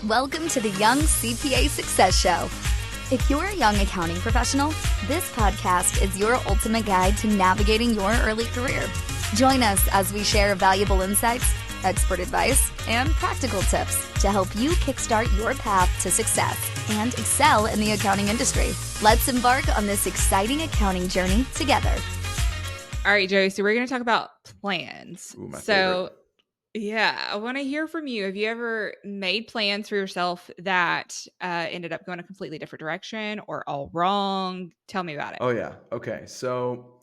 Welcome to the Young CPA Success Show. If you're a young accounting professional, this podcast is your ultimate guide to navigating your early career. Join us as we share valuable insights, expert advice, and practical tips to help you kickstart your path to success and excel in the accounting industry. Let's embark on this exciting accounting journey together. All right, Joey, so we're going to talk about plans. Ooh, my favorite. Yeah, I want to hear from you. Have you ever made plans for yourself that ended up going a completely different direction or all wrong? Tell me about it. Oh, yeah. Okay. So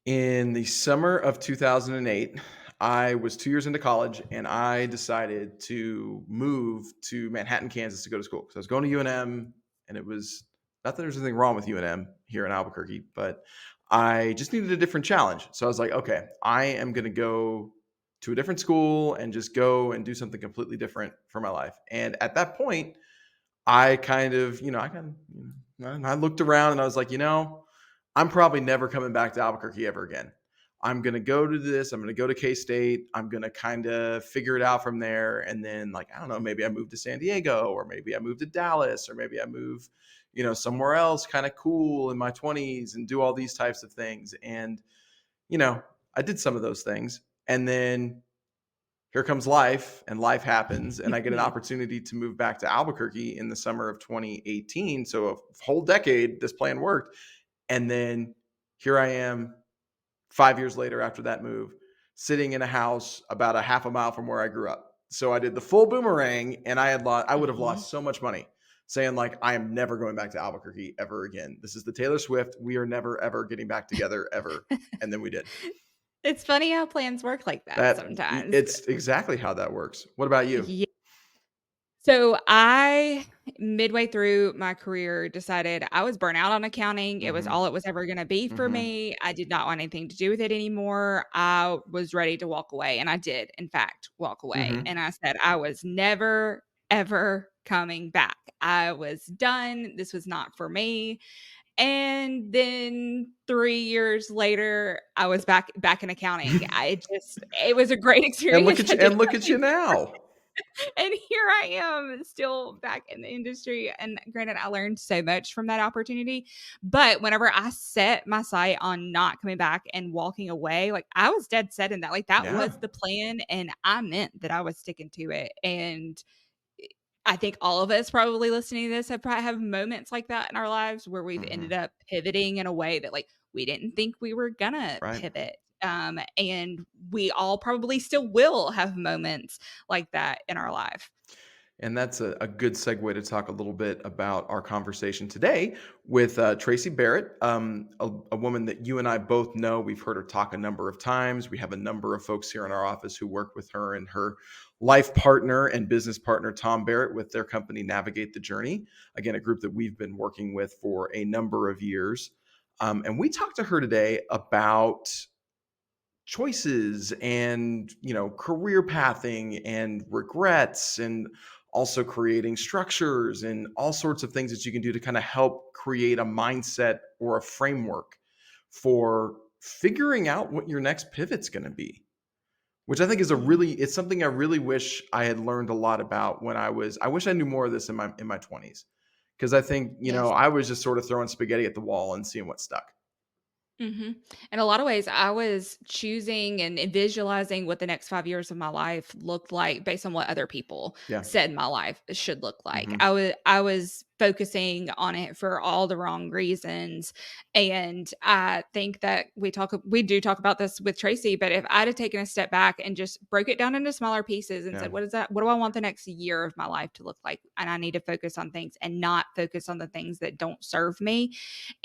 in the summer of 2008, I was 2 years into college and I decided to move to Manhattan, Kansas to go to school. Because I was going to UNM, and it was not that there's anything wrong with UNM here in Albuquerque, but I just needed a different challenge. So I was like, okay, I am going to go to a different school and just go and do something completely different for my life. And at that point, I kind of, I looked around and I was like, I'm probably never coming back to Albuquerque ever again. I'm going to go to this. I'm going to go to K-State. I'm going to kind of figure it out from there. And then, I don't know, maybe I move to San Diego, or maybe I move to Dallas, or maybe I move, somewhere else kind of cool in my 20s and do all these types of things. And, I did some of those things. And then here comes life, and life happens, and I get an opportunity to move back to Albuquerque in the summer of 2018. So a whole decade, this plan worked. And then here I am 5 years later after that move, sitting in a house about a half a mile from where I grew up. So I did the full boomerang, and I would have lost so much money saying I am never going back to Albuquerque ever again. This is the Taylor Swift. We are never, ever getting back together ever. And then we did. It's funny how plans work like that sometimes. It's exactly how that works. What about you? Yeah. So I, midway through my career, decided I was burnt out on accounting. It was all it was ever going to be for me. I did not want anything to do with it anymore. I was ready to walk away. And I did, in fact, walk away. And I said I was never, ever coming back. I was done. This was not for me. And then 3 years later, I was back in accounting. It was a great experience. And look at you now. And here I am still back in the industry. And granted, I learned so much from that opportunity. But whenever I set my sight on not coming back and walking away, I was dead set in that. That was the plan. And I meant that I was sticking to it. And I think all of us probably listening to this have moments like that in our lives where we've ended up pivoting in a way that we didn't think we were gonna pivot. And we all probably still will have moments like that in our life. And that's a good segue to talk a little bit about our conversation today with Traci Barrett, a woman that you and I both know. We've heard her talk a number of times. We have a number of folks here in our office who work with her and her life partner and business partner, Tom Barrett, with their company, Navigate the Journey. Again, a group that we've been working with for a number of years. And we talked to her today about choices and, career pathing and regrets, and also creating structures and all sorts of things that you can do to kind of help create a mindset or a framework for figuring out what your next pivot's going to be, which I think is it's something I really wish I had learned a lot about when I wish I knew more of this in my 20s. Because I think, I was just sort of throwing spaghetti at the wall and seeing what stuck. In a lot of ways, I was choosing and visualizing what the next 5 years of my life looked like based on what other people said my life should look like. I was focusing on it for all the wrong reasons. And I think that we do talk about this with Traci, but if I'd have taken a step back and just broke it down into smaller pieces and said, what do I want the next year of my life to look like? And I need to focus on things and not focus on the things that don't serve me.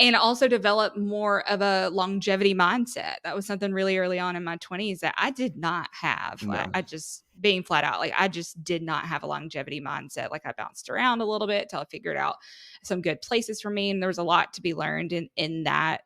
And also develop more of a longevity mindset. That was something really early on in my 20s that I did not have. No. I just, being flat out, I just did not have a longevity mindset. I bounced around a little bit till I figured out some good places for me. And there was a lot to be learned in that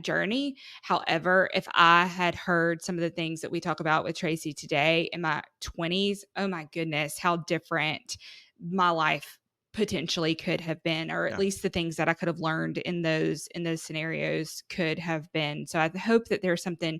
journey. However, if I had heard some of the things that we talk about with Traci today in my 20s, oh my goodness, how different my life potentially could have been, or at least the things that I could have learned in those scenarios could have been. So I hope that there's something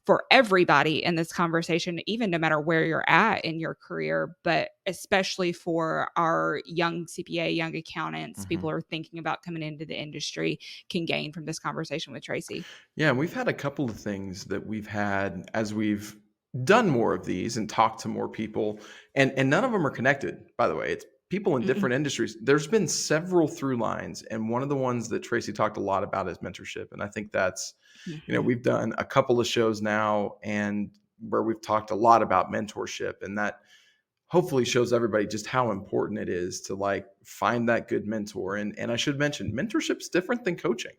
for everybody in this conversation, even no matter where you're at in your career, but especially for our young CPA, young accountants, people who are thinking about coming into the industry, can gain from this conversation with Traci. Yeah, and we've had a couple of things that we've had as we've done more of these and talked to more people, and none of them are connected, by the way. It's people in different industries. There's been several through lines, and one of the ones that Traci talked a lot about is mentorship. And I think that's, we've done a couple of shows now and where we've talked a lot about mentorship, and that hopefully shows everybody just how important it is to like find that good mentor. And I should mention, mentorship's different than coaching.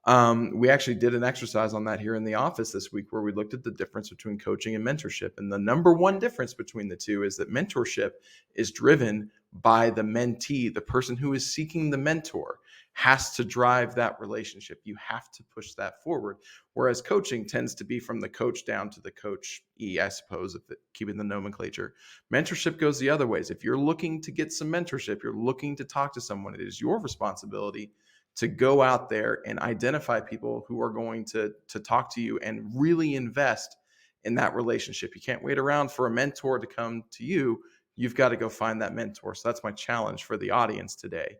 We actually did an exercise on that here in the office this week where we looked at the difference between coaching and mentorship. And the number one difference between the two is that mentorship is driven by the mentee. The person who is seeking the mentor has to drive that relationship. You have to push that forward. Whereas coaching tends to be from the coach down to the coachee, I suppose, keeping the nomenclature. Mentorship goes the other ways. If you're looking to get some mentorship, you're looking to talk to someone, it is your responsibility to go out there and identify people who are going to talk to you and really invest in that relationship. You can't wait around for a mentor to come to you. You've got to go find that mentor. So that's my challenge for the audience today,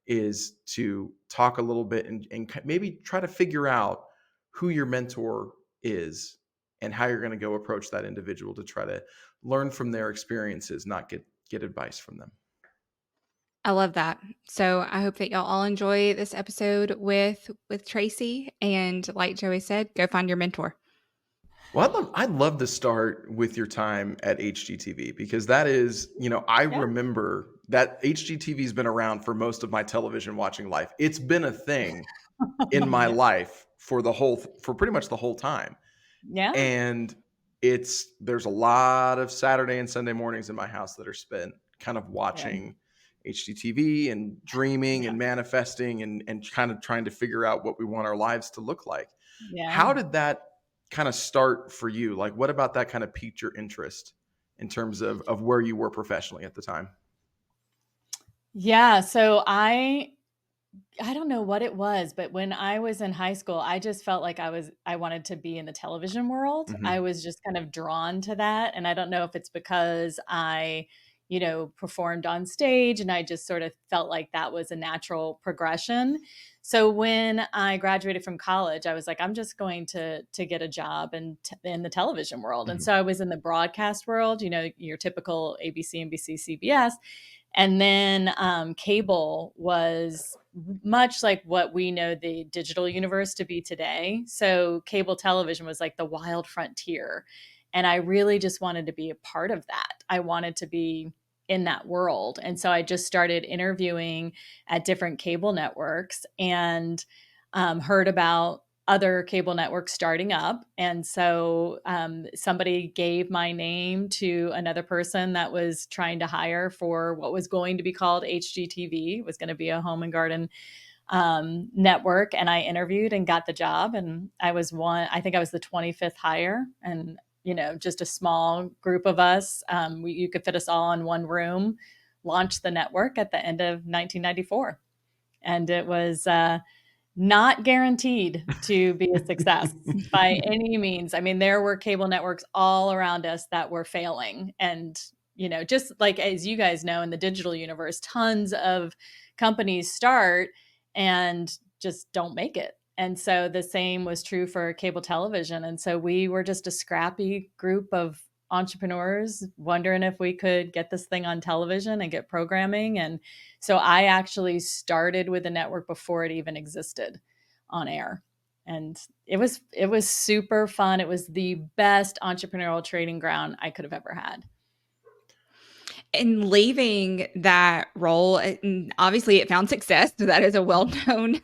is to talk a little bit and maybe try to figure out who your mentor is and how you're going to go approach that individual to try to learn from their experiences, not get advice from them. I love that. So I hope that y'all all enjoy this episode with Traci. And like Joey said, go find your mentor. Well, I'd love to start with your time at HGTV, because that is, I remember that HGTV has been around for most of my television watching life. It's been a thing in my life for pretty much the whole time. Yeah. And there's a lot of Saturday and Sunday mornings in my house that are spent kind of watching HGTV and dreaming and manifesting and kind of trying to figure out what we want our lives to look like. Yeah. How did that kind of start for you? Like, what about that kind of piqued your interest in terms of where you were professionally at the time? Yeah. So I don't know what it was, but when I was in high school, I just felt like I wanted to be in the television world. I was just kind of drawn to that. And I don't know if it's because I, performed on stage and I just sort of felt like that was a natural progression. So when I graduated from college, I was like, I'm just going to get a job in the television world. And so I was in the broadcast world, your typical ABC, NBC, CBS. And then cable was much like what we know the digital universe to be today. So cable television was like the wild frontier. And I really just wanted to be a part of that. I wanted to be in that world. And so I just started interviewing at different cable networks and heard about other cable networks starting up. And so somebody gave my name to another person that was trying to hire for what was going to be called HGTV. It was going to be a home and garden network. And I interviewed and got the job. And I was I think I was the 25th hire. And, just a small group of us. You could fit us all in one room, launched the network at the end of 1994. And it was not guaranteed to be a success by any means. I mean, there were cable networks all around us that were failing. And, just like, as you guys know, in the digital universe, tons of companies start and just don't make it. And so the same was true for cable television. And so we were just a scrappy group of entrepreneurs wondering if we could get this thing on television and get programming. And so I actually started with the network before it even existed on air. And it was super fun. It was the best entrepreneurial training ground I could have ever had. And leaving that role, and obviously it found success. That is a well-known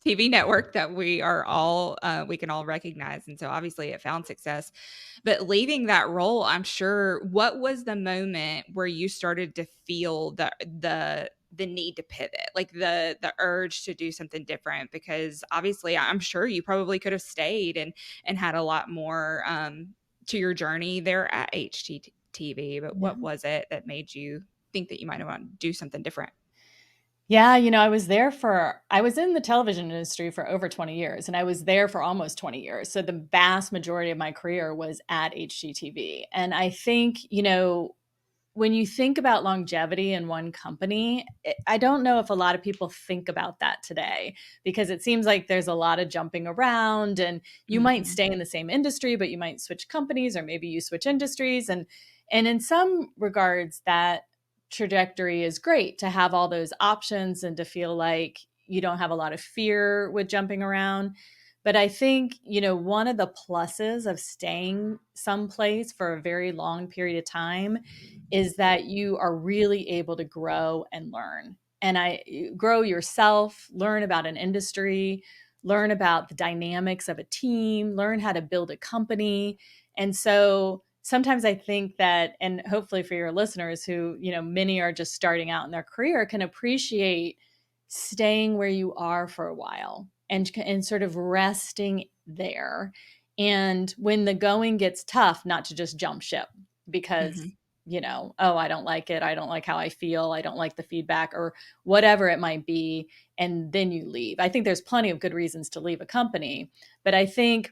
TV network that we can all recognize. And so obviously it found success. But leaving that role, I'm sure, what was the moment where you started to feel the need to pivot, like the urge to do something different? Because obviously I'm sure you probably could have stayed and had a lot more to your journey there at HGTV. But what was it that made you think that you might want to do something different? Yeah, I was in the television industry for over 20 years, and I was there for almost 20 years. So the vast majority of my career was at HGTV. And I think, when you think about longevity in one company, I don't know if a lot of people think about that today, because it seems like there's a lot of jumping around, and you might stay in the same industry, but you might switch companies, or maybe you switch industries. And in some regards, that trajectory is great, to have all those options and to feel like you don't have a lot of fear with jumping around. But I think, one of the pluses of staying someplace for a very long period of time is that you are really able to grow and learn. And grow yourself, learn about an industry, learn about the dynamics of a team, learn how to build a company. And so sometimes I think that, and hopefully for your listeners who, many are just starting out in their career, can appreciate staying where you are for a while, and sort of resting there. And when the going gets tough, not to just jump ship because, oh, I don't like it. I don't like how I feel. I don't like the feedback, or whatever it might be. And then you leave. I think there's plenty of good reasons to leave a company, but I think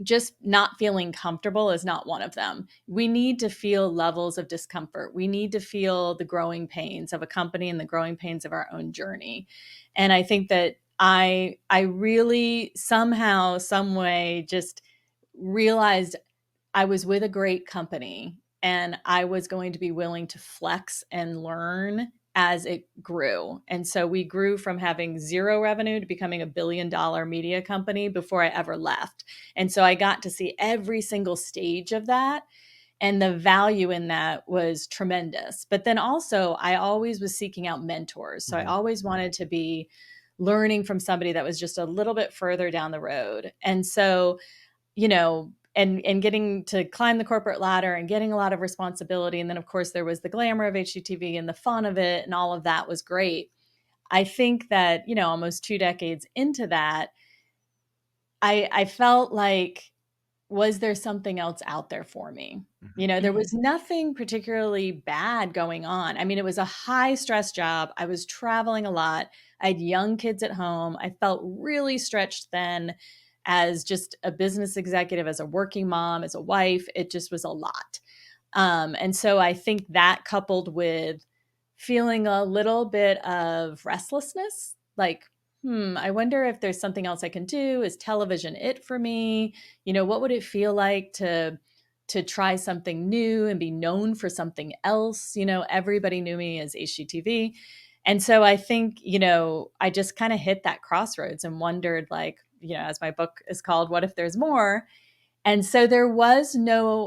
just not feeling comfortable is not one of them. We need to feel levels of discomfort. We need to feel the growing pains of a company and the growing pains of our own journey. And I think that I really somehow, some way, just realized I was with a great company, and I was going to be willing to flex and learn as it grew. And so we grew from having zero revenue to becoming $1 billion media company before I ever left. And so I got to see every single stage of that. And the value in that was tremendous. But then also, I always was seeking out mentors. So I always wanted to be learning from somebody that was just a little bit further down the road. And so, and getting to climb the corporate ladder and getting a lot of responsibility. And then, of course, there was the glamour of HGTV and the fun of it, and all of that was great. I think that, almost 2 decades into that, I felt like, was there something else out there for me? There was nothing particularly bad going on. I mean, it was a high stress job. I was traveling a lot. I had young kids at home. I felt really stretched then as just a business executive, as a working mom, as a wife. It just was a lot. And so I think that, coupled with feeling a little bit of restlessness, like, I wonder if there's something else I can do. Is television it for me? What would it feel like to try something new and be known for something else? Everybody knew me as HGTV. And so I think, I just kind of hit that crossroads and wondered, like, as my book is called, What If There's More? And so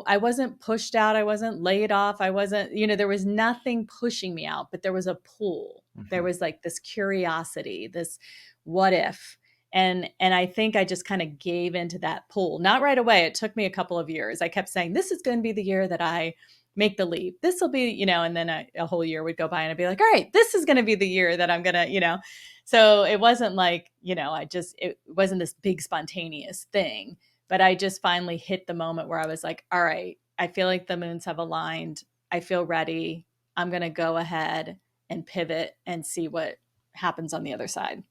I wasn't pushed out. I wasn't laid off. I wasn't, there was nothing pushing me out, but there was a pull. There was like this curiosity, this what if. And I think I just kind of gave into that pull. Not right away. It took me a couple of years. I kept saying, this is going to be the year that I make the leap. This will be, and then a whole year would go by and I'd be like, all right, this is going to be the year that I'm going to, So it wasn't like, it wasn't this big spontaneous thing. But I just finally hit the moment where I was like, all right, I feel like the moons have aligned. I feel ready. I'm going to go ahead and pivot and see what happens on the other side.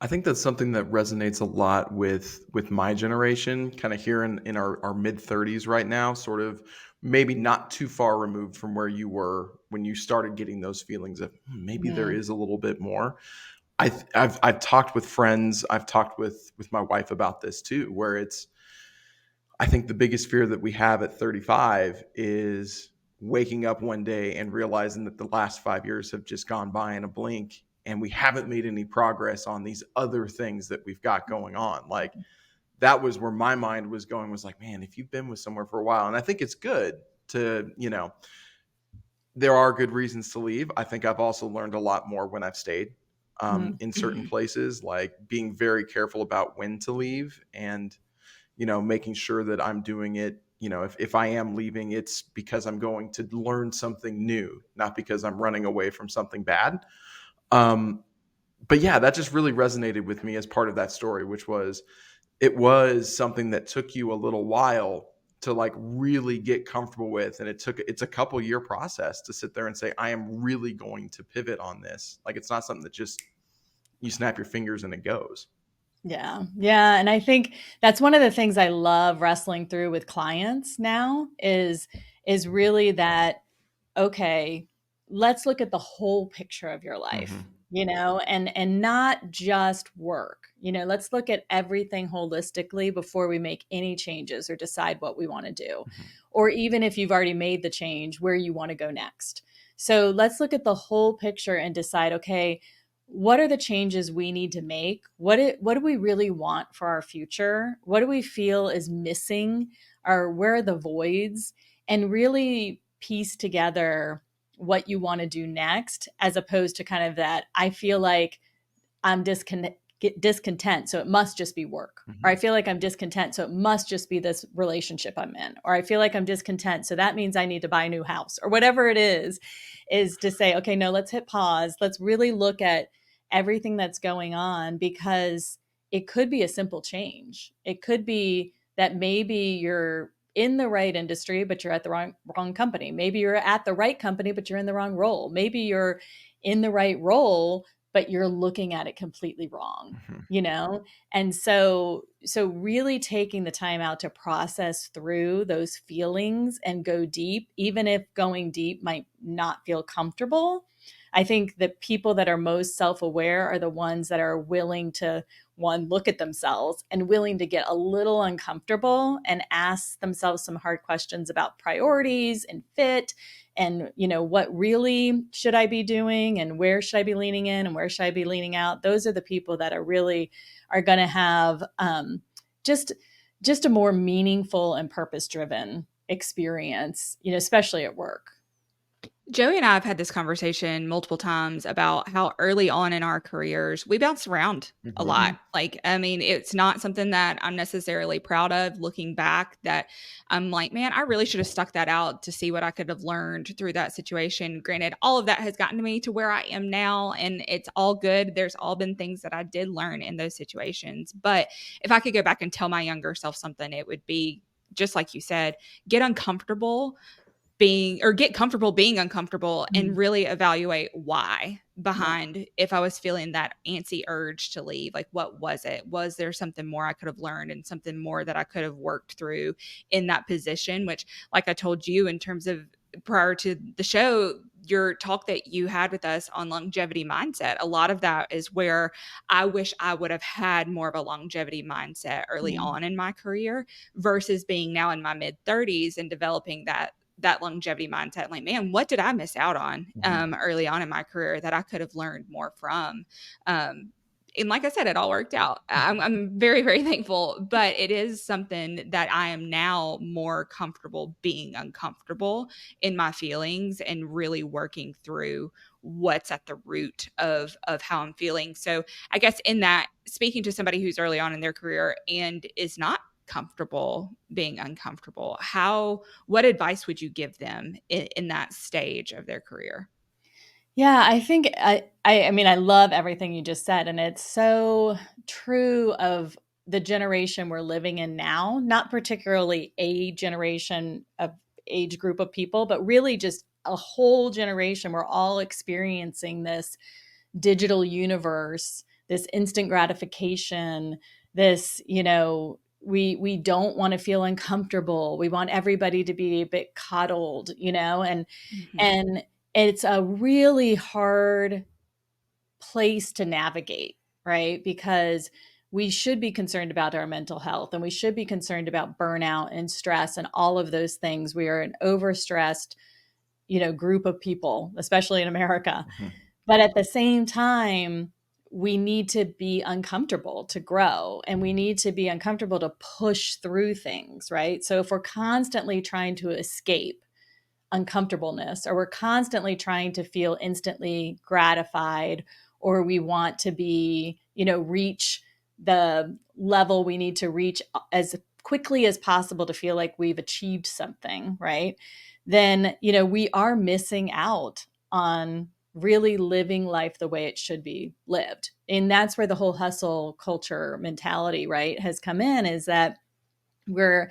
I think that's something that resonates a lot with my generation, kind of here in our mid-30s right now, sort of maybe not too far removed from where you were when you started getting those feelings of maybe there is a little bit more. I've talked with friends, I've talked with my wife about this too, where I think the biggest fear that we have at 35 is waking up one day and realizing that the last 5 years have just gone by in a blink and we haven't made any progress on these other things that we've got going on. Like, that was where my mind was going, was like, man, if you've been with somewhere for a while, and I think it's good to, there are good reasons to leave. I think I've also learned a lot more when I've stayed in certain places, like being very careful about when to leave and, making sure that I'm doing it. If I am leaving, it's because I'm going to learn something new, not because I'm running away from something bad. But yeah, that just really resonated with me as part of that story, which was, it was something that took you a little while to like really get comfortable with. And it's a couple year process to sit there and say, I am really going to pivot on this. Like, it's not something that just you snap your fingers and it goes. Yeah. Yeah. And I think that's one of the things I love wrestling through with clients now is really that, okay, let's look at the whole picture of your life, and not just work. Let's look at everything holistically before we make any changes or decide what we want to do. Or even if you've already made the change, where you want to go next. So let's look at the whole picture and decide, okay, what are the changes we need to make? What do we really want for our future? What do we feel is missing? Or where are the voids? And really piece together what you want to do next, as opposed to kind of that, I feel like I'm discontent, so it must just be work. Or I feel like I'm discontent, so it must just be this relationship I'm in. Or I feel like I'm discontent, so that means I need to buy a new house, or whatever it is to say, okay, no, let's hit pause. Let's really look at everything that's going on, because it could be a simple change. It could be that maybe you're in the right industry, but you're at the wrong company. Maybe you're at the right company, but you're in the wrong role. Maybe you're in the right role, but you're looking at it completely wrong, And so really taking the time out to process through those feelings and go deep, even if going deep might not feel comfortable. I think the people that are most self-aware are the ones that are willing to, one, look at themselves and willing to get a little uncomfortable and ask themselves some hard questions about priorities and fit and, what really should I be doing and where should I be leaning in and where should I be leaning out? Those are the people that are going to have just a more meaningful and purpose-driven experience, especially at work. Joey and I have had this conversation multiple times about how early on in our careers, we bounce around a lot. Like, I mean, it's not something that I'm necessarily proud of looking back, that I'm like, man, I really should have stuck that out to see what I could have learned through that situation. Granted, all of that has gotten me to where I am now, and it's all good. There's all been things that I did learn in those situations. But if I could go back and tell my younger self something, it would be, just like you said, get comfortable being uncomfortable and really evaluate why behind if I was feeling that antsy urge to leave. Like, what was it? Was there something more I could have learned and something more that I could have worked through in that position? Which, like I told you, in terms of prior to the show, your talk that you had with us on longevity mindset, a lot of that is where I wish I would have had more of a longevity mindset early on in my career versus being now in my mid 30s and developing that longevity mindset. Like, man, what did I miss out on early on in my career that I could have learned more from? And like I said, it all worked out. I'm very, very thankful, but it is something that I am now more comfortable being uncomfortable in my feelings and really working through what's at the root of how I'm feeling. So I guess in that, speaking to somebody who's early on in their career and is not comfortable being uncomfortable, what advice would you give them in that stage of their career? Yeah, I think I mean, I love everything you just said, and it's so true of the generation we're living in now, not particularly a generation of age group of people, but really just a whole generation. We're all experiencing this digital universe, this instant gratification, this, we don't want to feel uncomfortable. We want everybody to be a bit coddled, and it's a really hard place to navigate, right? Because we should be concerned about our mental health, and we should be concerned about burnout and stress and all of those things. We are an overstressed, group of people, especially in America. But at the same time, we need to be uncomfortable to grow, and we need to be uncomfortable to push through things, right? So if we're constantly trying to escape uncomfortableness, or we're constantly trying to feel instantly gratified, or we want to be, reach the level we need to reach as quickly as possible to feel like we've achieved something, right? Then, we are missing out on really living life the way it should be lived. And that's where the whole hustle culture mentality, right, has come in, is that we're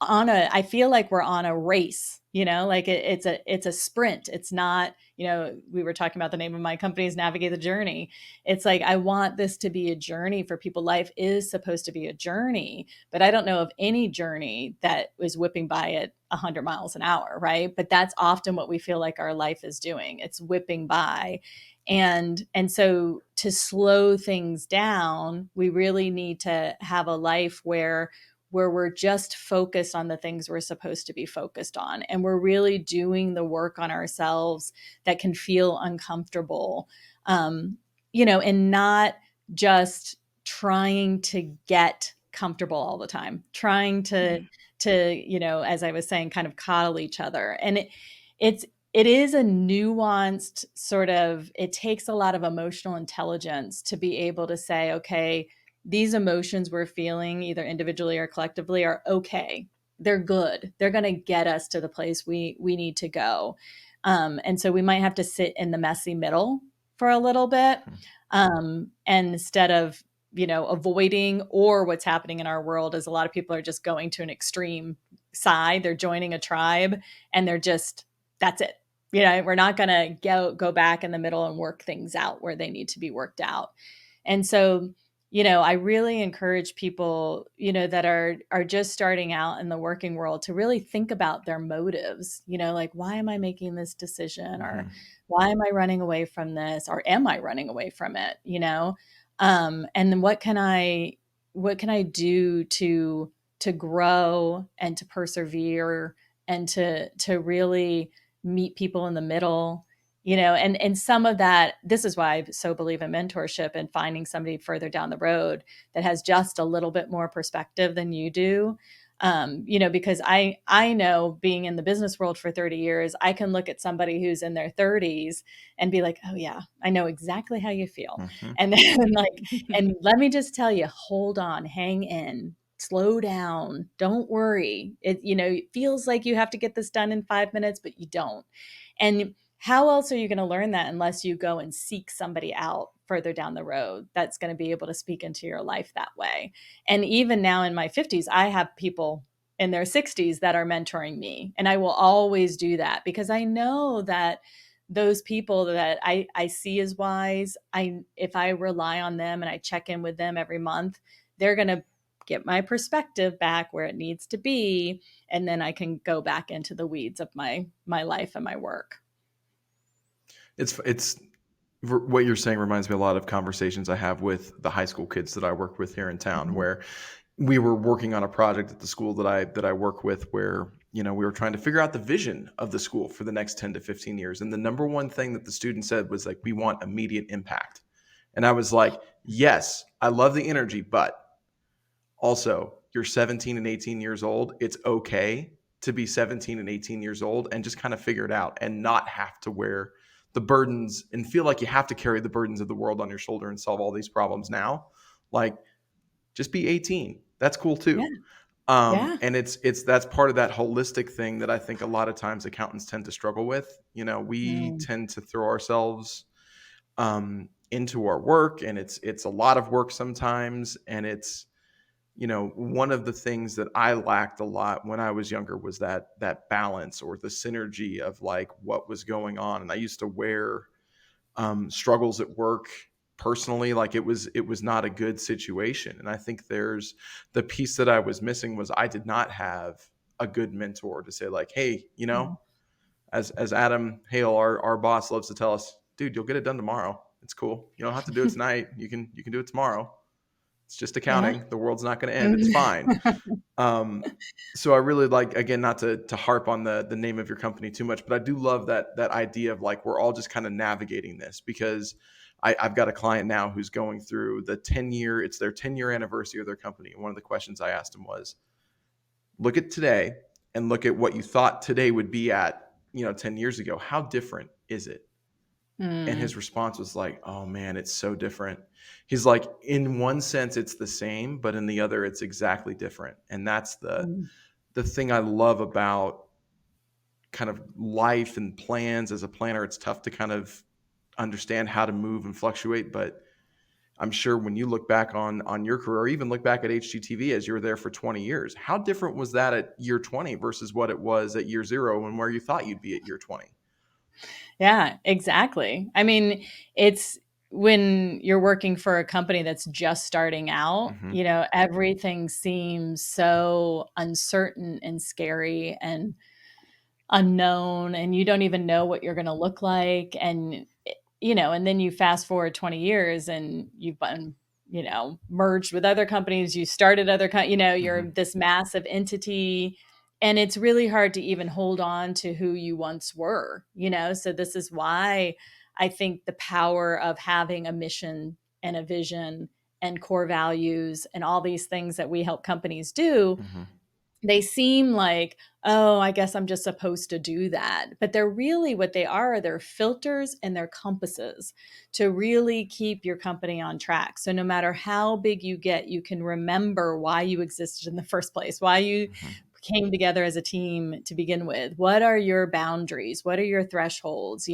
I feel like we're on a race, like it's a sprint. It's not, we were talking about the name of my company is Navigate the Journey. It's like, I want this to be a journey for people. Life is supposed to be a journey, but I don't know of any journey that is whipping by at 100 miles an hour. Right. But that's often what we feel like our life is doing. It's whipping by. And so to slow things down, we really need to have a life where we're just focused on the things we're supposed to be focused on. And we're really doing the work on ourselves that can feel uncomfortable, and not just trying to get comfortable all the time, trying to, as I was saying, kind of coddle each other. And it is a nuanced sort of, it takes a lot of emotional intelligence to be able to say, okay, these emotions we're feeling either individually or collectively are okay. They're good. They're going to get us to the place we need to go. And so we might have to sit in the messy middle for a little bit. And instead of, avoiding, or what's happening in our world is a lot of people are just going to an extreme side. They're joining a tribe and they're just, that's it. We're not going to go back in the middle and work things out where they need to be worked out. And so, I really encourage people, that are just starting out in the working world to really think about their motives, like, why am I making this decision? Or why am I running away from this? Or am I running away from it? And then what can I do to grow and to persevere and to really meet people in the middle? And some of that, this is why I so believe in mentorship and finding somebody further down the road that has just a little bit more perspective than you do. Because I know, being in the business world for 30 years, I can look at somebody who's in their 30s and be like, oh yeah, I know exactly how you feel. And then and let me just tell you, hold on, hang in, slow down, don't worry. It feels like you have to get this done in 5 minutes, but you don't. And how else are you going to learn that unless you go and seek somebody out further down the road that's going to be able to speak into your life that way? And even now in my 50s, I have people in their 60s that are mentoring me. And I will always do that because I know that those people that I see as wise, if I rely on them and I check in with them every month, they're going to get my perspective back where it needs to be. And then I can go back into the weeds of my life and my work. It's what you're saying reminds me a lot of conversations I have with the high school kids that I work with here in town, where we were working on a project at the school that I work with, where, we were trying to figure out the vision of the school for the next 10 to 15 years. And the number one thing that the student said was like, we want immediate impact. And I was like, yes, I love the energy, but also you're 17 and 18 years old. It's okay to be 17 and 18 years old and just kind of figure it out and not have to wear the burdens and feel like you have to carry the burdens of the world on your shoulder and solve all these problems now. Like, just be 18. That's cool too. Yeah. And that's part of that holistic thing that I think a lot of times accountants tend to struggle with. We tend to throw ourselves into our work, and it's a lot of work sometimes. And it's, one of the things that I lacked a lot when I was younger was that balance or the synergy of like what was going on. And I used to wear struggles at work personally, like it was not a good situation. And I think there's the piece that I was missing was I did not have a good mentor to say like, hey, as Adam Hale, our boss, loves to tell us, dude, you'll get it done tomorrow. It's cool. You don't have to do it tonight. You can do it tomorrow. It's just accounting. Yeah. The world's not going to end. It's fine. So I really like, again, not to harp on the name of your company too much, but I do love that idea of like, we're all just kind of navigating this, because I've got a client now who's going through it's their 10-year anniversary of their company. And one of the questions I asked him was, look at today and look at what you thought today would be at, 10 years ago. How different is it? And his response was like, oh man, it's so different. He's like, in one sense, it's the same, but in the other, it's exactly different. And that's the thing I love about kind of life and plans. As a planner, it's tough to kind of understand how to move and fluctuate, but I'm sure when you look back on your career, or even look back at HGTV as you were there for 20 years, how different was that at year 20 versus what it was at year 0 and where you thought you'd be at year 20? Yeah, exactly. I mean, it's when you're working for a company that's just starting out, everything seems so uncertain and scary and unknown, and you don't even know what you're going to look like. And, and then you fast forward 20 years and you've been, merged with other companies, you started other, you're this massive entity. And it's really hard to even hold on to who you once were, So this is why I think the power of having a mission and a vision and core values and all these things that we help companies do, they seem like, oh, I guess I'm just supposed to do that. But they're really what they are. They're filters and they're compasses to really keep your company on track. So no matter how big you get, you can remember why you existed in the first place, why you came together as a team to begin with. What are your boundaries? What are your thresholds?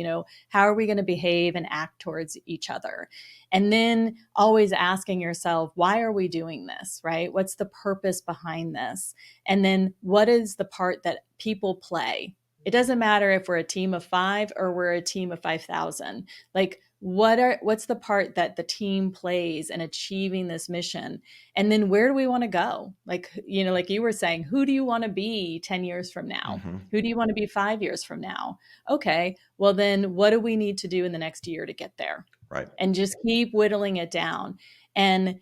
How are we going to behave and act towards each other? And then always asking yourself, why are we doing this, right? What's the purpose behind this? And then what is the part that people play? It doesn't matter if we're a team of 5 or we're a team of 5,000. Like, what's the part that the team plays in achieving this mission? And then where do we want to go? Like, like you were saying, who do you want to be 10 years from now? Who do you want to be 5 years from now? Okay, well then what do we need to do in the next year to get there? Right. And just keep whittling it down. And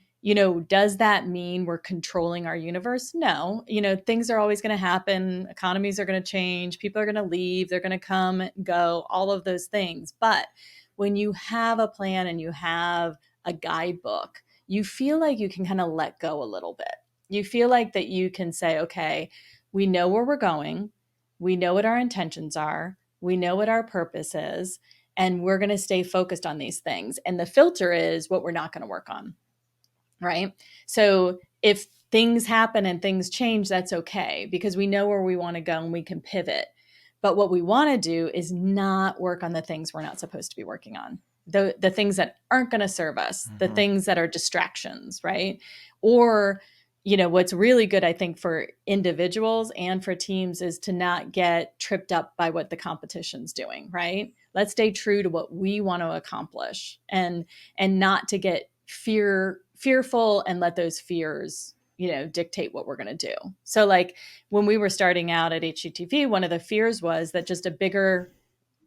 does that mean we're controlling our universe? No. Things are always going to happen. Economies are going to change. People are going to leave. They're going to come and go, all of those things. But when you have a plan and you have a guidebook, you feel like you can kind of let go a little bit. You feel like that you can say, okay, we know where we're going. We know what our intentions are. We know what our purpose is. And we're going to stay focused on these things. And the filter is what we're not going to work on. Right? So if things happen and things change, that's okay, because we know where we want to go and we can pivot. But what we want to do is not work on the things we're not supposed to be working on. The things that aren't going to serve us, the things that are distractions, right? Or, what's really good, I think, for individuals and for teams is to not get tripped up by what the competition's doing, right? Let's stay true to what we want to accomplish and not to get fearful and let those fears, dictate what we're going to do. So like when we were starting out at HGTV, one of the fears was that just a bigger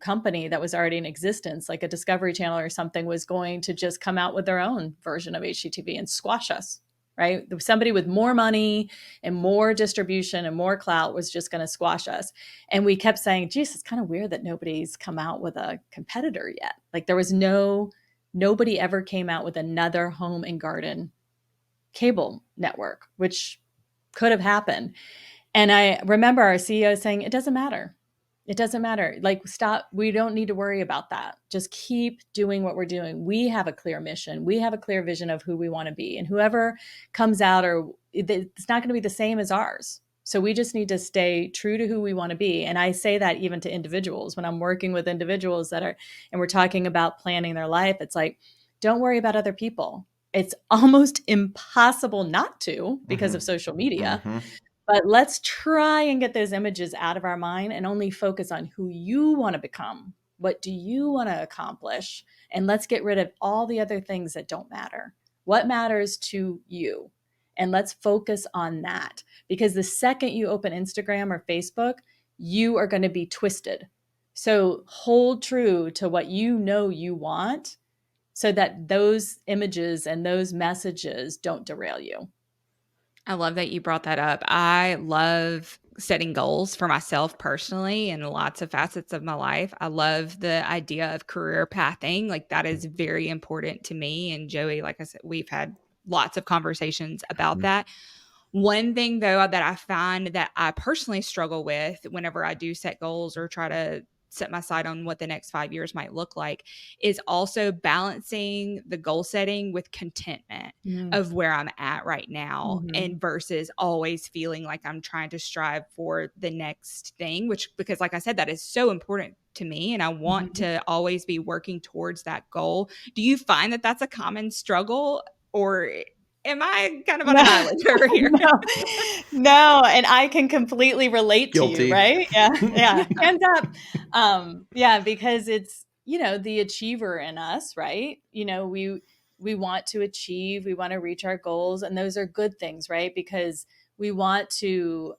company that was already in existence, like a Discovery Channel or something, was going to just come out with their own version of HGTV and squash us, right? Somebody with more money and more distribution and more clout was just going to squash us. And we kept saying, geez, it's kind of weird that nobody's come out with a competitor yet. Like there was nobody ever came out with another home and garden cable network, which could have happened. And I remember our CEO saying, it doesn't matter. It doesn't matter. Like, stop. We don't need to worry about that. Just keep doing what we're doing. We have a clear mission. We have a clear vision of who we want to be. And whoever comes out, it's not going to be the same as ours. So we just need to stay true to who we want to be. And I say that even to individuals when I'm working with individuals and we're talking about planning their life. It's like, don't worry about other people. It's almost impossible not to because of social media. But let's try and get those images out of our mind and only focus on who you want to become. What do you want to accomplish? And let's get rid of all the other things that don't matter. What matters to you? And let's focus on that. Because the second you open Instagram or Facebook, you are going to be twisted. So hold true to what you want so that those images and those messages don't derail you. I love that you brought that up. I love setting goals for myself personally in lots of facets of my life. I love the idea of career pathing. Like that is very important to me. And Joey, like I said, we've had lots of conversations about that. One thing though that I find that I personally struggle with whenever I do set goals or try to set my sight on what the next 5 years might look like is also balancing the goal setting with contentment of where I'm at right now and versus always feeling like I'm trying to strive for the next thing, which, because like I said, that is so important to me, and I want to always be working towards that goal. Do you find that that's a common struggle, or am I kind of on an island over here? No. And I can completely relate to you, right? Yeah. Yeah. Hands up. Yeah, because it's, the achiever in us, right? We want to achieve, we want to reach our goals, and those are good things, right? Because we want to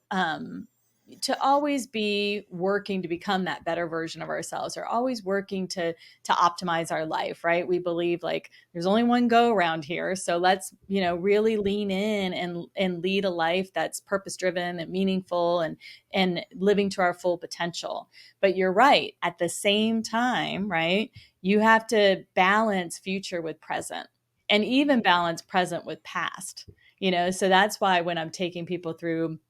always be working to become that better version of ourselves, or always working to optimize our life, right? We believe like there's only one go around here, so let's really lean in and lead a life that's purpose driven and meaningful and living to our full potential. But you're right, at the same time, right, you have to balance future with present, and even balance present with past. So that's why when I'm taking people through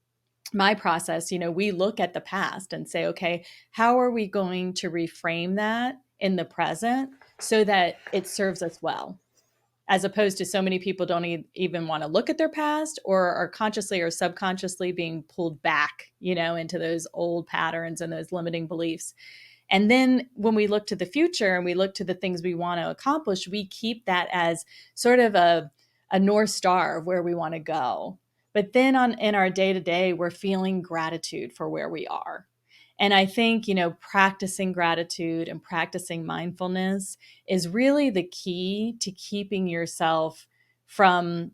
my process, we look at the past and say, okay, how are we going to reframe that in the present so that it serves us well? As opposed to so many people don't even want to look at their past, or are consciously or subconsciously being pulled back, into those old patterns and those limiting beliefs. And then when we look to the future and we look to the things we want to accomplish, we keep that as sort of a North Star of where we want to go. But then in our day-to-day, we're feeling gratitude for where we are. And I think, practicing gratitude and practicing mindfulness is really the key to keeping yourself from,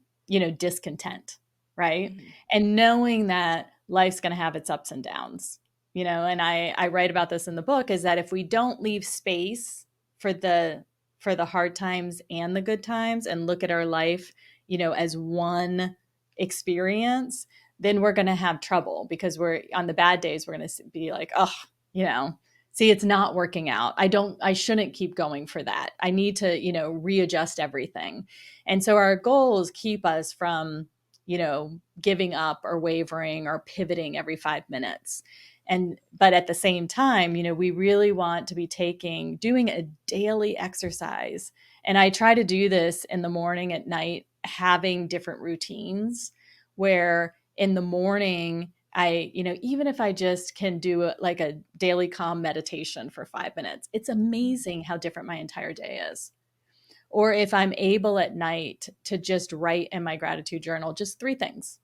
discontent, right? Mm-hmm. And knowing that life's going to have its ups and downs, and I write about this in the book, is that if we don't leave space for the hard times and the good times, and look at our life, as one experience, then we're going to have trouble, because we're on the bad days, we're going to be like, oh, see, it's not working out. I shouldn't keep going for that. I need to, readjust everything. And so our goals keep us from, giving up or wavering or pivoting every 5 minutes. But at the same time, we really want to be doing a daily exercise. And I try to do this in the morning, at night, having different routines where in the morning, even if I just can do a daily calm meditation for 5 minutes, it's amazing how different my entire day is. Or if I'm able at night to just write in my gratitude journal, just 3 things,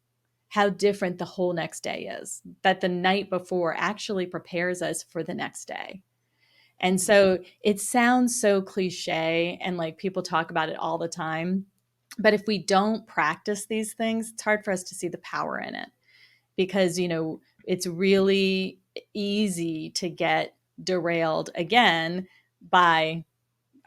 how different the whole next day is. That the night before actually prepares us for the next day. And so it sounds so cliche, and like people talk about it all the time. But if we don't practice these things, it's hard for us to see the power in it, because, it's really easy to get derailed again by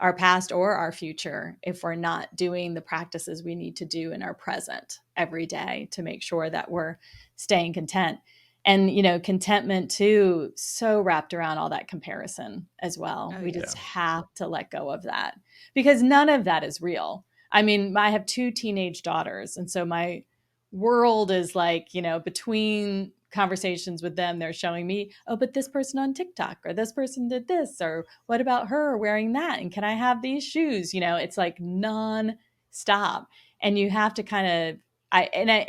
our past or our future if we're not doing the practices we need to do in our present every day to make sure that we're staying content. And, contentment too, so wrapped around all that comparison as well. We just have to let go of that, because none of that is real. I mean, I have 2 teenage daughters. And so my world is like, between conversations with them, they're showing me, oh, but this person on TikTok, or this person did this, or what about her wearing that? And can I have these shoes? It's like non-stop. And you have to kind of,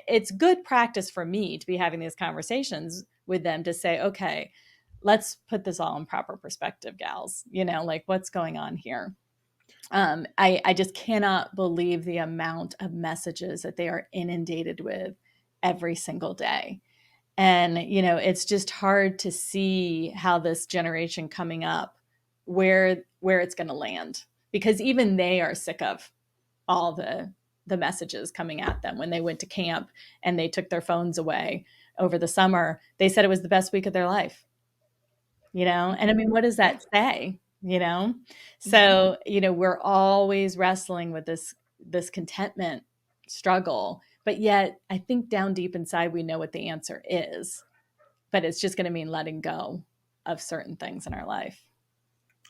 it's good practice for me to be having these conversations with them to say, okay, let's put this all in proper perspective, gals, like what's going on here. I just cannot believe the amount of messages that they are inundated with every single day. And, it's just hard to see how this generation coming up, where it's going to land, because even they are sick of all the messages coming at them. When they went to camp and they took their phones away over the summer, they said it was the best week of their life, and I mean, what does that say? So, we're always wrestling with this contentment struggle, but yet I think down deep inside, we know what the answer is, but it's just going to mean letting go of certain things in our life.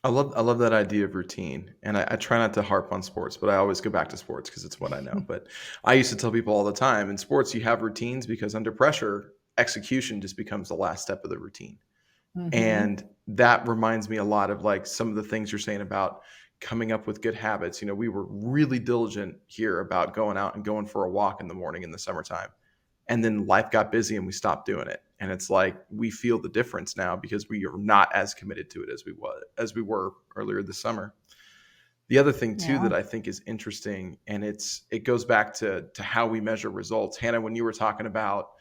I love that idea of routine. And I try not to harp on sports, but I always go back to sports because it's what I know. But I used to tell people all the time, in sports, you have routines because under pressure, execution just becomes the last step of the routine. Mm-hmm. And that reminds me a lot of like some of the things you're saying about coming up with good habits. We were really diligent here about going out and going for a walk in the morning in the summertime. And then life got busy and we stopped doing it. And it's like, we feel the difference now because we are not as committed to it as we were earlier this summer. The other thing too that I think is interesting, and it goes back to how we measure results. Hannah, when you were talking about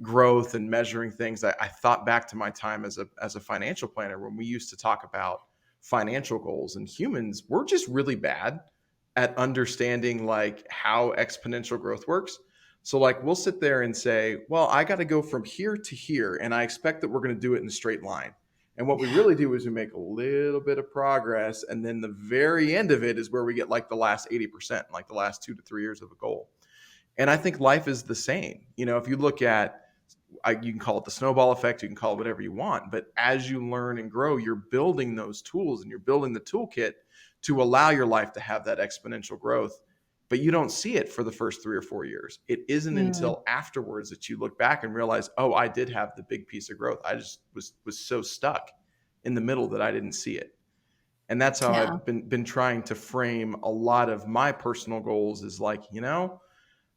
growth and measuring things, I thought back to my time as a financial planner when we used to talk about financial goals. And humans, we're just really bad at understanding like how exponential growth works. So like we'll sit there and say, well, I got to go from here to here, and I expect that we're going to do it in a straight line. And what we really do is we make a little bit of progress. And then the very end of it is where we get like the last 80%, like the last 2 to 3 years of a goal. And I think life is the same. You know, if you look at, you can call it the snowball effect, you can call it whatever you want. But as you learn and grow, you're building those tools and you're building the toolkit to allow your life to have that exponential growth. But you don't see it for the first 3 or 4 years. It isn't until afterwards that you look back and realize, oh, I did have the big piece of growth. I just was so stuck in the middle that I didn't see it. And that's how I've been trying to frame a lot of my personal goals is like, you know,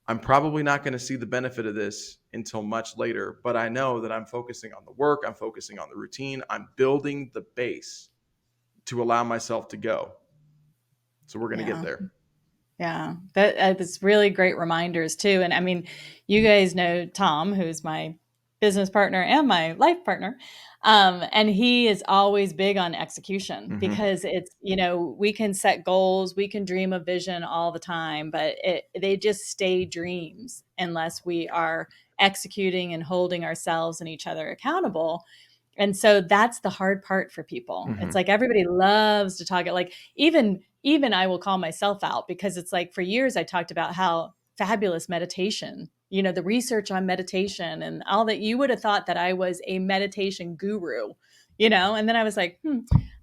I'm probably not going to see the benefit of this until much later, but I know that I'm focusing on the work. I'm focusing on the routine. I'm building the base to allow myself to go. So we're going to get there. Yeah, that's really great reminders too. And I mean, you guys know Tom, who's my business partner and my life partner. And he is always big on execution because it's, you know, we can set goals, we can dream a vision all the time, but they just stay dreams unless we are executing and holding ourselves and each other accountable. And so that's the hard part for people. It's like everybody loves to talk it, like even I will call myself out because it's like for years I talked about how fabulous meditation, you know, the research on meditation and all that. You would have thought that I was a meditation guru, you know, and then I was like, I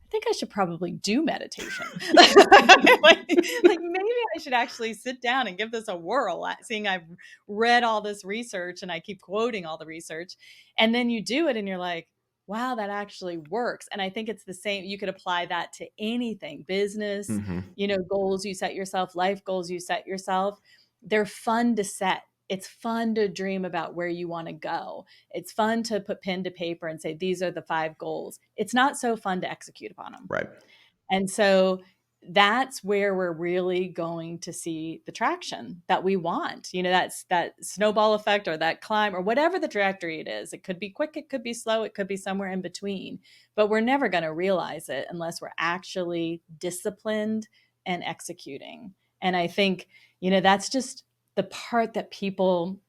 think I should probably do meditation. like maybe I should actually sit down and give this a whirl, seeing I've read all this research and I keep quoting all the research. And then you do it and you're like, wow, that actually works. And I think it's the same. You could apply that to anything, business, you know, goals you set yourself, life goals you set yourself. They're fun to set. It's fun to dream about where you want to go. It's fun to put pen to paper and say, these are the 5 goals. It's not so fun to execute upon them. Right. And so that's where we're really going to see the traction that we want. You know, that's that snowball effect or that climb or whatever the trajectory it is. It could be quick, it could be slow, it could be somewhere in between, but we're never going to realize it unless we're actually disciplined and executing. And I think, you know, that's just the part that people,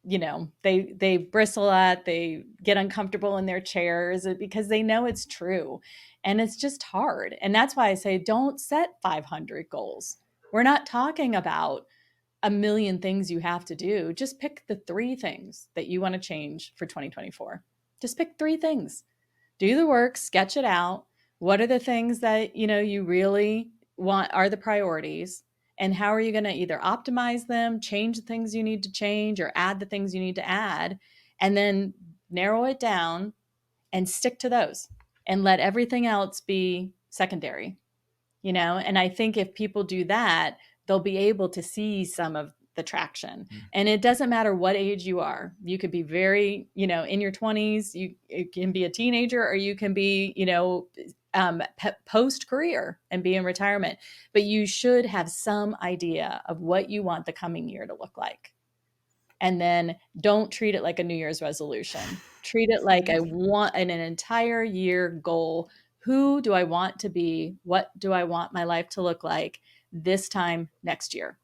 you know, they bristle at, they get uncomfortable in their chairs because they know it's true. And it's just hard. And that's why I say, don't set 500 goals. We're not talking about a million things you have to do. Just pick the 3 things that you want to change for 2024. Just pick 3 things. Do the work, sketch it out. What are the things that, you know, you really want are the priorities? And how are you going to either optimize them, change the things you need to change, or add the things you need to add, and then narrow it down and stick to those and let everything else be secondary, you know? And I think if people do that, they'll be able to see some of the traction. And it doesn't matter what age you are. You could be very, you know, in your 20s, you can be a teenager, or you can be, you know, post-career and be in retirement, but you should have some idea of what you want the coming year to look like. And then don't treat it like a New Year's resolution. Treat it like an entire year goal. Who do I want to be? What do I want my life to look like this time next year?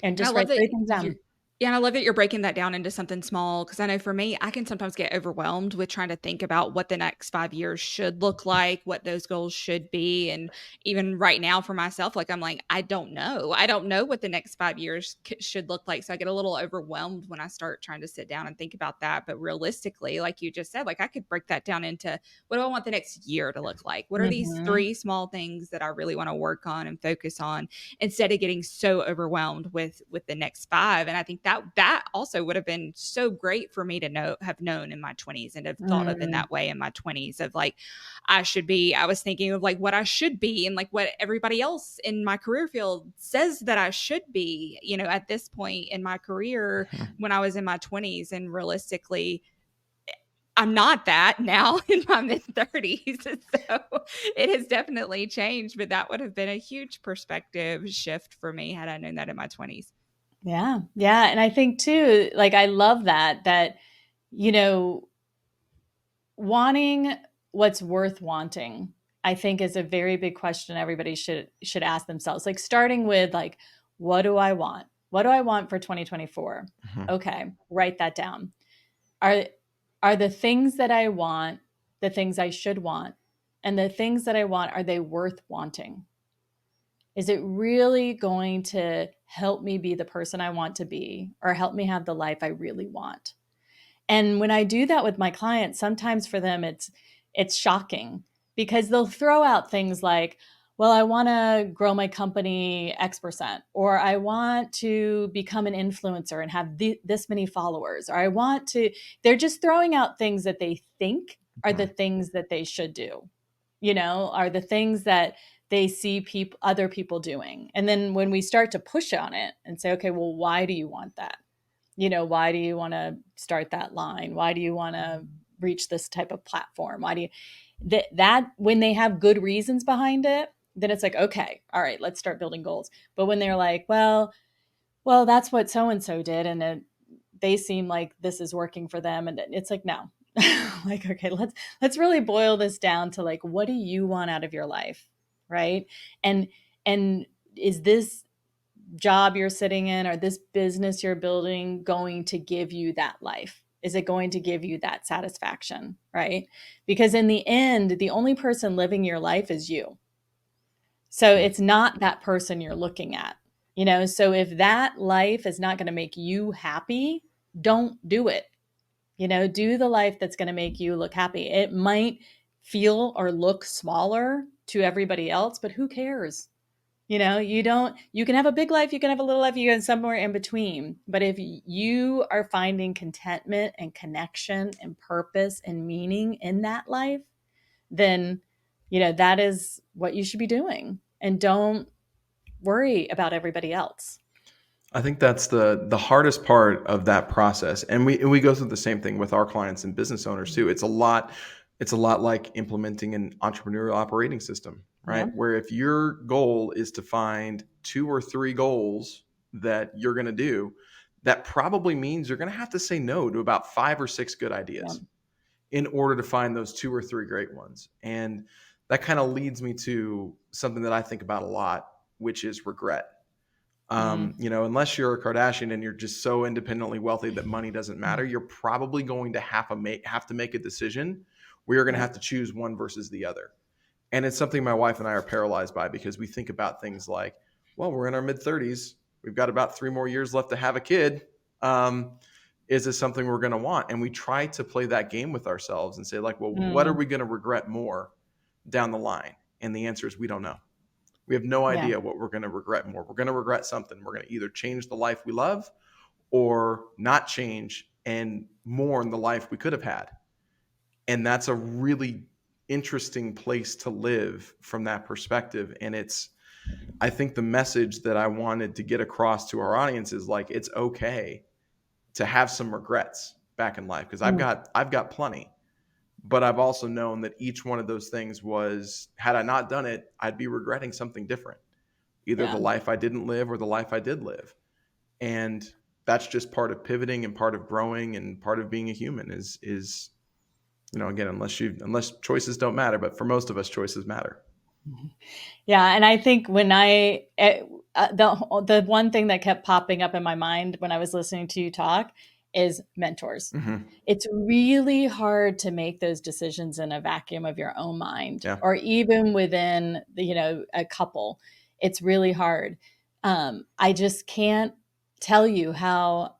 And just write 3 things down. Yeah, and I love that you're breaking that down into something small, because I know for me, I can sometimes get overwhelmed with trying to think about what the next 5 years should look like, what those goals should be. And even right now for myself, like I'm like, I don't know. I don't know what the next 5 years should look like. So I get a little overwhelmed when I start trying to sit down and think about that. But realistically, like you just said, like I could break that down into what do I want the next year to look like? What are these 3 small things that I really want to work on and focus on instead of getting so overwhelmed with the next 5? And I think that also would have been so great for me to have known in my 20s and have thought of in that way in my 20s of like, I was thinking of like what I should be and like what everybody else in my career field says that I should be, at this point in my career when I was in my 20s. And realistically, I'm not that now in my mid 30s. So it has definitely changed, but that would have been a huge perspective shift for me had I known that in my 20s. Yeah. Yeah. And I think too, like, I love that, wanting what's worth wanting, I think is a very big question everybody should ask themselves. Like, starting with like, what do I want? What do I want for 2024? Okay. Write that down. Are the things that I want the things I should want? And the things that I want, are they worth wanting? Is it really going to help me be the person I want to be, or help me have the life I really want? And when I do that with my clients, sometimes for them, it's shocking, because they'll throw out things like, well, I want to grow my company X%, or I want to become an influencer and have this many followers, or they're just throwing out things that they think are the things that they should do, are the things that they see other people doing. And then when we start to push on it and say, okay, well, why do you want that? Why do you want to start that line? Why do you want to reach this type of platform? Why do you that when they have good reasons behind it, then it's like, okay, all right, let's start building goals. But when they're like, well, that's what so-and-so did, and they seem like this is working for them. And it's like, no, like, okay, let's really boil this down to like, what do you want out of your life? Right. And is this job you're sitting in or this business you're building going to give you that life? Is it going to give you that satisfaction? Right? Because in the end, the only person living your life is you. So it's not that person you're looking at, so if that life is not going to make you happy, don't do it. Do the life that's going to make you look happy. It might feel or look smaller to everybody else, but who cares? You can have a big life, you can have a little life, you can somewhere in between. But if you are finding contentment and connection and purpose and meaning in that life, then, that is what you should be doing. And don't worry about everybody else. I think that's the hardest part of that process. And we go through the same thing with our clients and business owners too. It's a lot like implementing an entrepreneurial operating system, right? Yeah. Where if your goal is to find 2 or 3 goals that you're going to do, that probably means you're going to have to say no to about 5 or 6 good ideas in order to find those 2 or 3 great ones. And that kind of leads me to something that I think about a lot, which is regret. Unless you're a Kardashian and you're just so independently wealthy that money doesn't matter, you're probably going to have to make a decision where you're going to have to choose one versus the other. And it's something my wife and I are paralyzed by, because we think about things like, well, we're in our mid-30s. We've got about 3 more years left to have a kid. Is this something we're going to want? And we try to play that game with ourselves and say like, well, what are we going to regret more down the line? And the answer is we don't know. We have no idea what we're going to regret more. We're going to regret something. We're going to either change the life we love or not change and mourn the life we could have had. And that's a really interesting place to live from that perspective. And I think the message that I wanted to get across to our audience is like, it's okay to have some regrets back in life, because I've got plenty. But I've also known that each one of those things had I not done it, I'd be regretting something different. Either the life I didn't live or the life I did live. And that's just part of pivoting and part of growing and part of being a human is again, unless choices don't matter, but for most of us, choices matter. Yeah. And I think when the one thing that kept popping up in my mind when I was listening to you talk is mentors. Mm-hmm. It's really hard to make those decisions in a vacuum of your own mind, or even within a couple. It's really hard. I just can't tell you how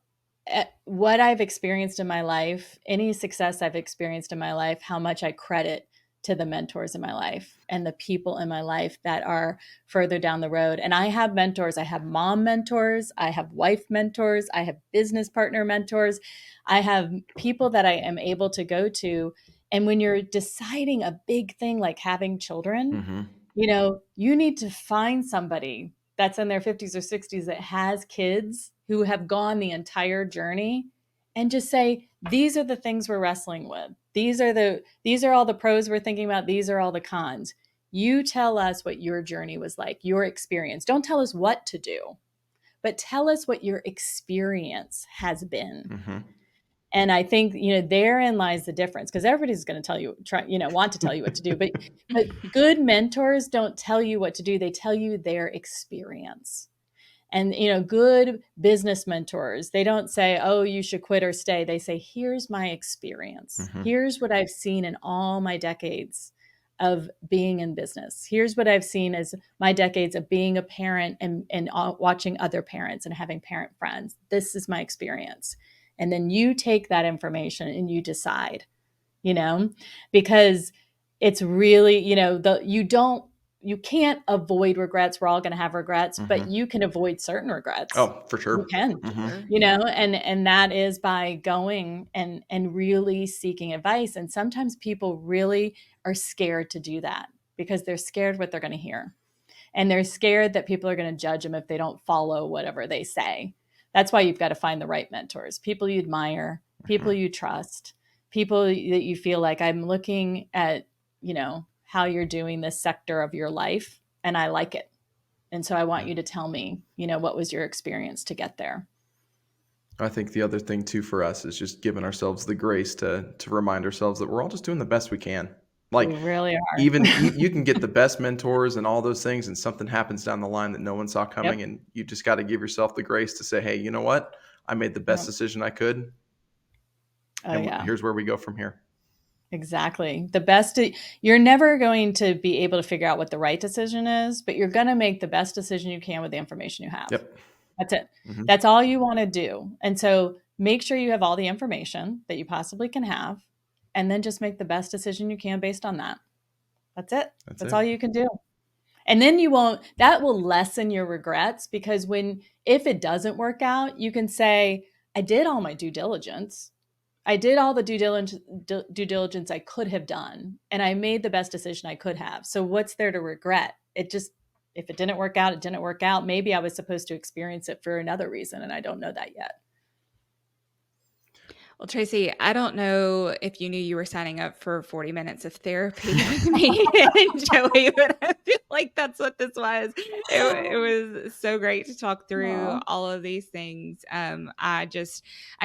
what I've experienced in my life, any success I've experienced in my life, how much I credit to the mentors in my life and the people in my life that are further down the road. And I have mentors. I have mom mentors. I have wife mentors. I have business partner mentors. I have people that I am able to go to. And when you're deciding a big thing like having children, you need to find somebody that's in their 50s or 60s that has kids who have gone the entire journey, and just say, these are the things we're wrestling with. These are all the pros we're thinking about. These are all the cons. You tell us what your journey was like, your experience. Don't tell us what to do, but tell us what your experience has been. And I think, therein lies the difference, because everybody's going to tell you, want to tell you what to do, but good mentors don't tell you what to do. They tell you their experience. And, good business mentors, they don't say, oh, you should quit or stay. They say, here's my experience. Here's what I've seen in all my decades of being in business. Here's what I've seen as my decades of being a parent and watching other parents and having parent friends. This is my experience. And then you take that information and you decide, because it's really, you can't avoid regrets. We're all going to have regrets, but you can avoid certain regrets. Oh, for sure. You can, and that is by going and really seeking advice. And sometimes people really are scared to do that because they're scared what they're going to hear. And they're scared that people are going to judge them if they don't follow whatever they say. That's why you've got to find the right mentors, people you admire, people you trust, people that you feel like, I'm looking at, how you're doing this sector of your life, and I like it. And so I want you to tell me, what was your experience to get there? I think the other thing too for us is just giving ourselves the grace to remind ourselves that we're all just doing the best we can. Like, we really are. Even you can get the best mentors and all those things, and something happens down the line that no one saw coming. And you just got to give yourself the grace to say, hey, you know what? I made the best decision I could. Here's where we go from here. Exactly. You're never going to be able to figure out what the right decision is, but you're going to make the best decision you can with the information you have. Yep. That's it. That's all you want to do. And so make sure you have all the information that you possibly can have, and then just make the best decision you can based on that. That's it. That's all you can do. And then that will lessen your regrets, because if it doesn't work out, you can say, I did all my due diligence. I did all the due diligence I could have done, and I made the best decision I could have. So what's there to regret? If it didn't work out, it didn't work out. Maybe I was supposed to experience it for another reason, and I don't know that yet. Well, Traci, I don't know if you knew you were signing up for 40 minutes of therapy with me and Joey, but I feel like that's what this was. It was so great to talk through all of these things. I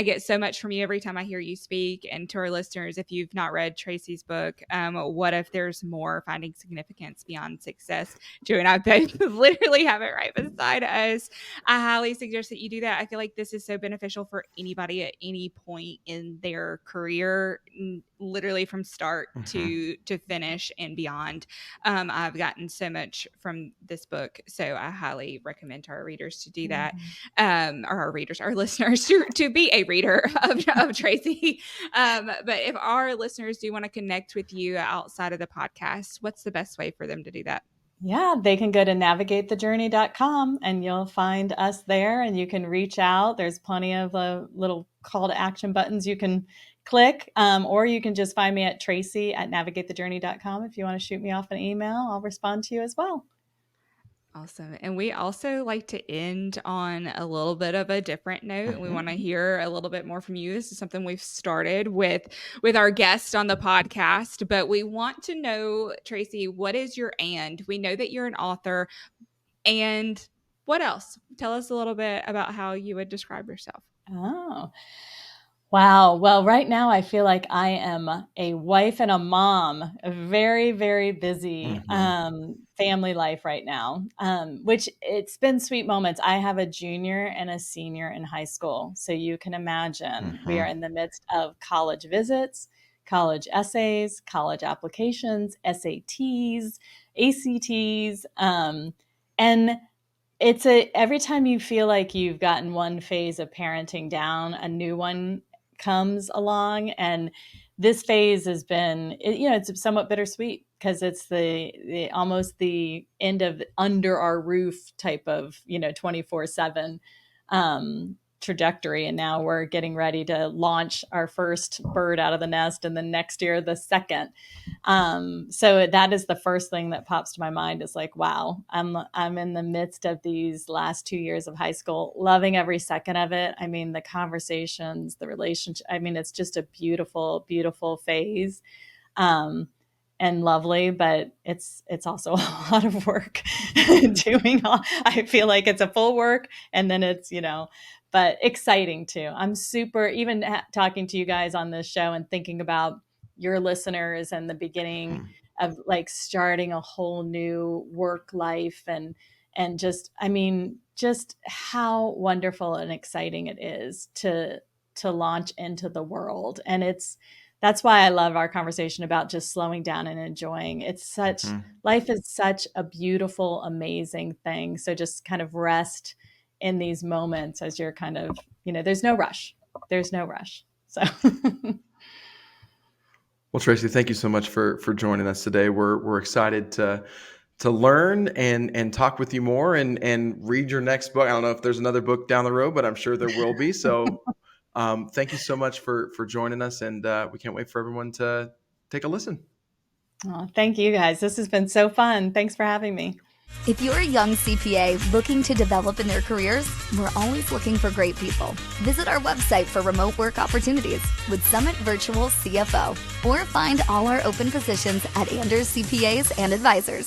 get so much from you every time I hear you speak. And to our listeners, if you've not read Traci's book, What If There's More? Finding Significance Beyond Success, Joey and I both literally have it right beside us. I highly suggest that you do that. I feel like this is so beneficial for anybody at any point in their career, literally from start to finish and beyond. I've gotten so much from this book, so I highly recommend to our readers to do that, or our listeners to be a reader of Traci. But if our listeners do want to connect with you outside of the podcast, what's the best way for them to do that? Yeah, they can go to navigatethejourney.com and you'll find us there, and you can reach out. There's plenty of little call to action buttons you can click, or you can just find me at Traci@navigatethejourney.com. If you want to shoot me off an email, I'll respond to you as well. Awesome. And we also like to end on a little bit of a different note. We want to hear a little bit more from you. This is something we've started with our guests on the podcast, but we want to know, Traci, what is your and? We know that you're an author, and what else? Tell us a little bit about how you would describe yourself. Oh, wow. Well, right now I feel like I am a wife and a mom, a very, very busy family life right now, which it's been sweet moments. I have a junior and a senior in high school. So you can imagine we are in the midst of college visits, college essays, college applications, SATs, ACTs, and every time you feel like you've gotten one phase of parenting down, a new one comes along, and this phase has been, it's somewhat bittersweet because it's the almost the end of under our roof type of, 24/7 trajectory. And now we're getting ready to launch our first bird out of the nest, and then next year, the second. So that is the first thing that pops to my mind is like, wow, I'm in the midst of these last 2 years of high school, loving every second of it. I mean, the conversations, the relationship, I mean, it's just a beautiful, beautiful phase. And lovely, but it's also a lot of work I feel like it's a full work, and then it's, but exciting too. I'm super, even talking to you guys on this show and thinking about your listeners and the beginning of like starting a whole new work life and just, I mean, just how wonderful and exciting it is to launch into the world. And that's why I love our conversation about just slowing down and enjoying. It's life is such a beautiful, amazing thing. So just kind of rest in these moments as you're kind of, there's no rush. So. Well, Traci, thank you so much for joining us today. We're excited to learn and talk with you more and read your next book. I don't know if there's another book down the road, but I'm sure there will be. So thank you so much for joining us, and we can't wait for everyone to take a listen. Oh, thank you guys. This has been so fun. Thanks for having me. If you're a young CPA looking to develop in their careers, we're always looking for great people. Visit our website for remote work opportunities with Summit Virtual CFO, or find all our open positions at Anders CPAs and Advisors.